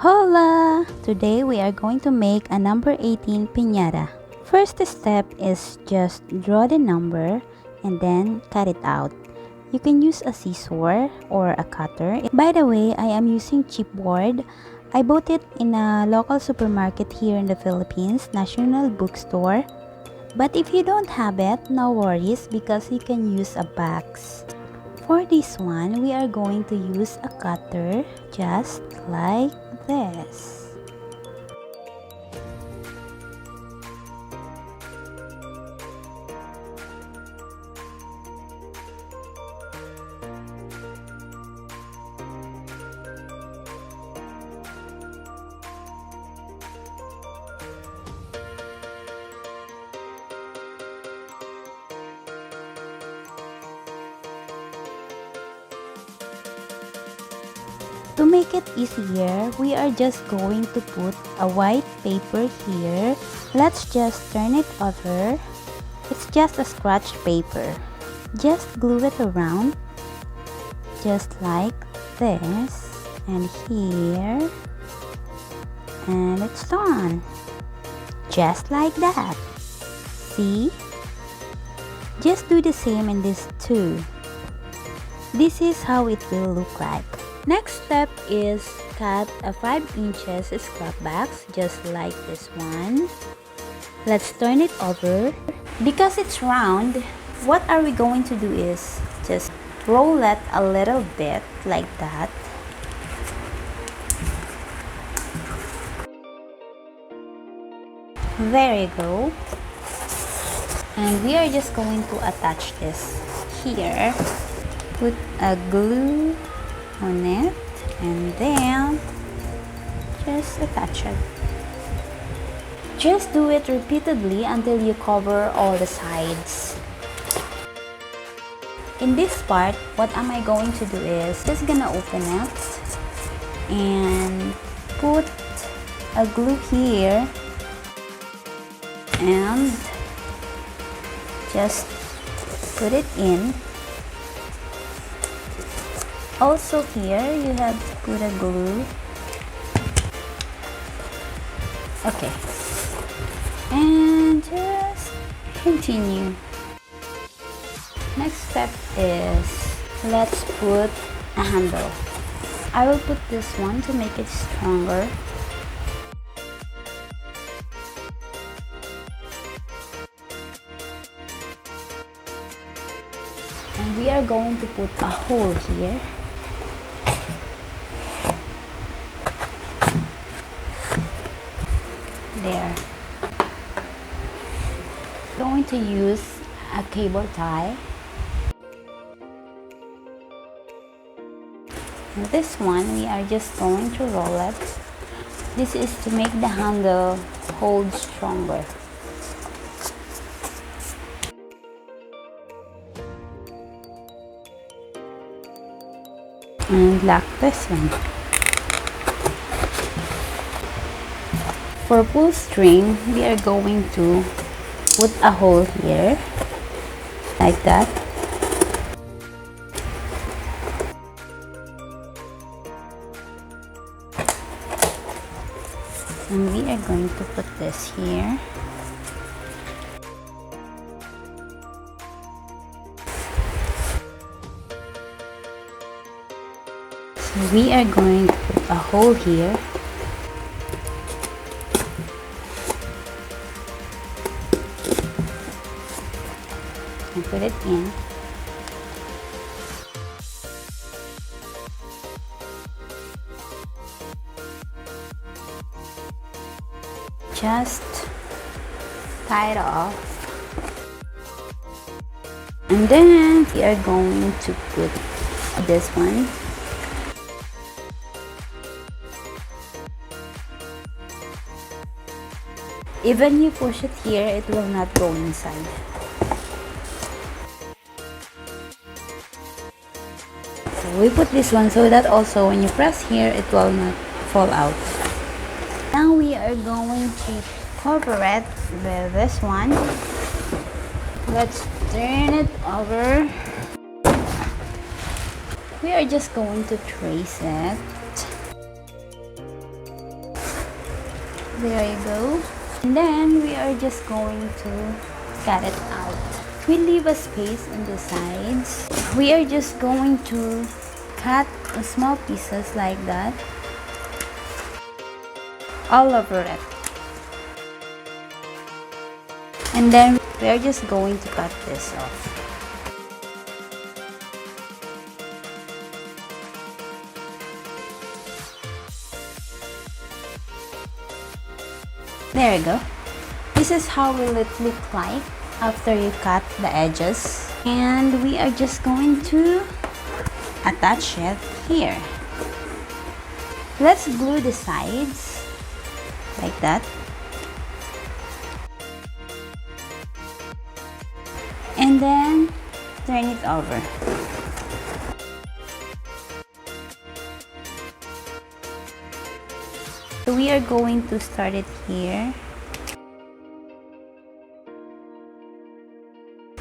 Hola! Today we are going to make a number 18 piñata. First step is just draw the number and then cut it out. You can use a scissor or a cutter. By the way, I am using chipboard. I bought it in a local supermarket here in the Philippines, National Bookstore. But if you don't have it, no worries because you can use a box. For this one, we are going to use a cutter just like this. To make it easier, we are just going to put a white paper here. Let's just turn it over. It's just a scratch paper. Just glue it around, just like this, and here, and it's done. Just like that. See? Just do the same in this too. This is how it will look like. Next step is cut a 5 inches scrap box just like this one. Let's turn it over. Because it's round, what are we going to do is just roll it a little bit like that. There you go. And we are just going to attach this here. Put a glue on it and then just attach it. Just do it repeatedly until you cover all the sides. In this part, what am I going to do is just gonna open it and put a glue here and just put it in. Also here, you have to put a glue. Okay. And just continue. Next step is, let's put a handle. I will put this one to make it stronger. And we are going to put a hole here. There. Going to use a cable tie. And this one we are just going to roll it. This is to make the handle hold stronger. And lock this one. For pull string, we are going to put a hole here, like that. And we are going to put this here. So we are going to put a hole here. And put it in. Just tie it off. And then we are going to put this one. Even you push it here, it will not go inside. We put this one so that also when you press here, it will not fall out. Now we are going to cover it with this one. Let's turn it over. we are just going to trace it. There you go. And then we are just going to cut it out. We leave a space on the sides. We are just going to cut small pieces like that all over it. And then we are just going to cut this off. There you go. This is how will it look like after you cut the edges. And we are just going to attach it here. Let's glue the sides like that. And then turn it over. So we are going to start it here.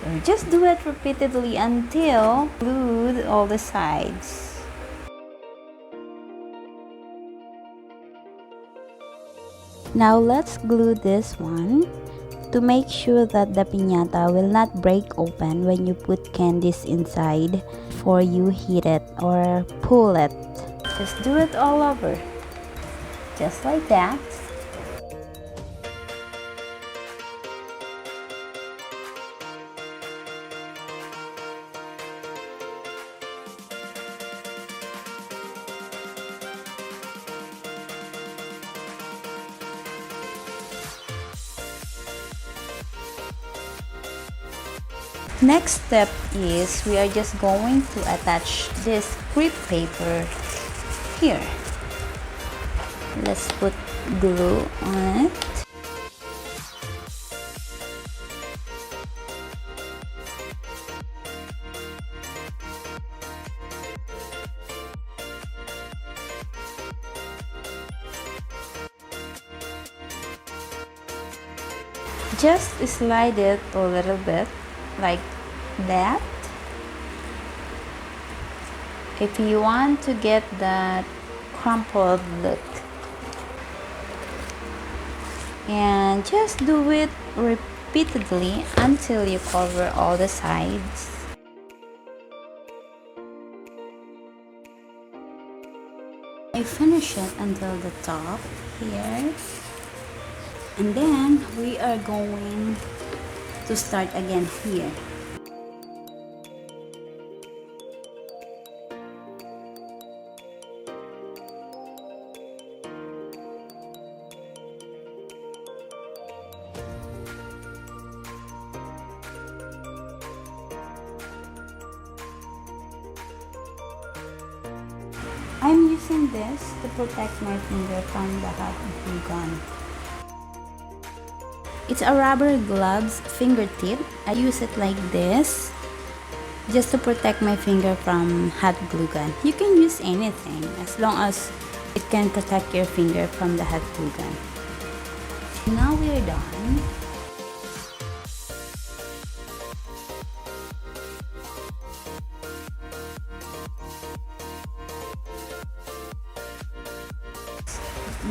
So just do it repeatedly until glued all the sides. Now let's glue this one to make sure that the piñata will not break open when you put candies inside before you heat it or pull it. Just do it all over. Just like that. Next step is we are just going to attach this crepe paper here. Let's put glue on it. Just slide it a little bit like that. If you want to get that crumpled look, and just do it repeatedly until you cover all the sides. I finish it until the top here, and then we are going to start again here. I'm using this to protect my finger from the hot glue gun. It's a rubber gloves fingertip. I use it like this just to protect my finger from hot glue gun. You can use anything as long as it can protect your finger from the hot glue gun. Now we are done.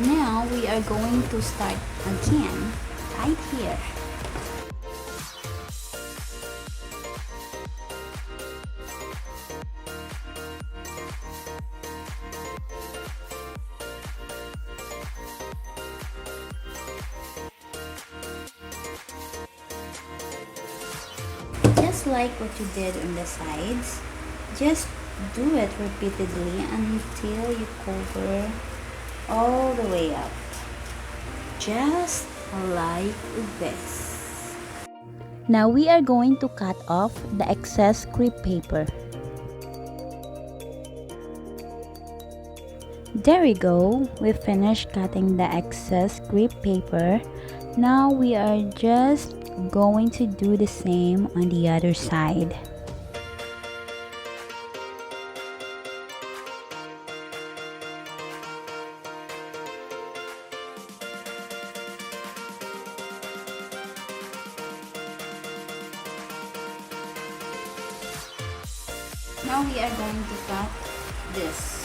Now we are going to start again right here. Just like what you did on the sides, just do it repeatedly until you cover all the way up, just like this. Now we are going to cut off the excess crepe paper. There we go, we finished cutting the excess crepe paper. Now we are just going to do the same on the other side. Now we are going to cut this.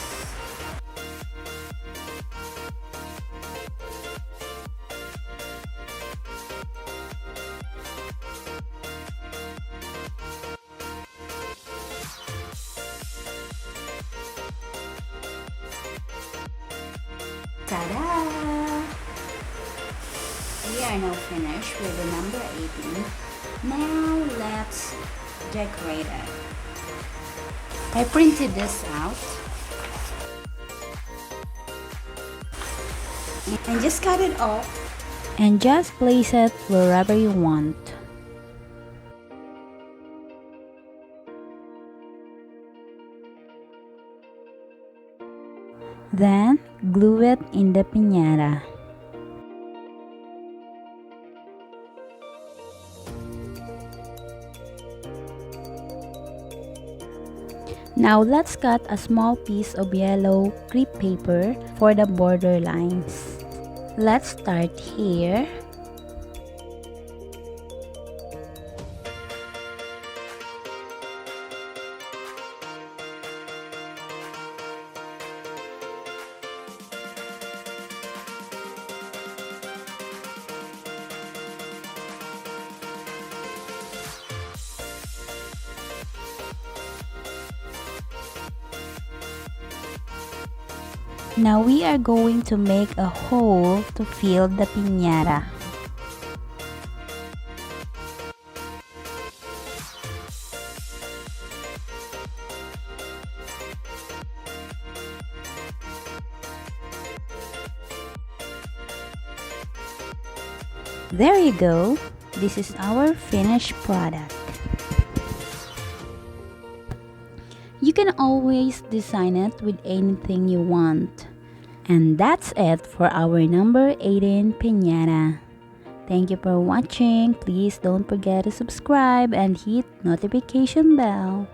Ta-da! We are now finished with the number 18. Now let's decorate it. I printed this out and just cut it off and just place it wherever you want. Then glue it in the piñata. Now let's cut a small piece of yellow crepe paper for the border lines. Let's start here. Now we are going to make a hole to fill the piñata. There you go. This is our finished product. You can always design it with anything you want. And that's it for our number 18 piñata. Thank you for watching. Please don't forget to subscribe and hit notification bell.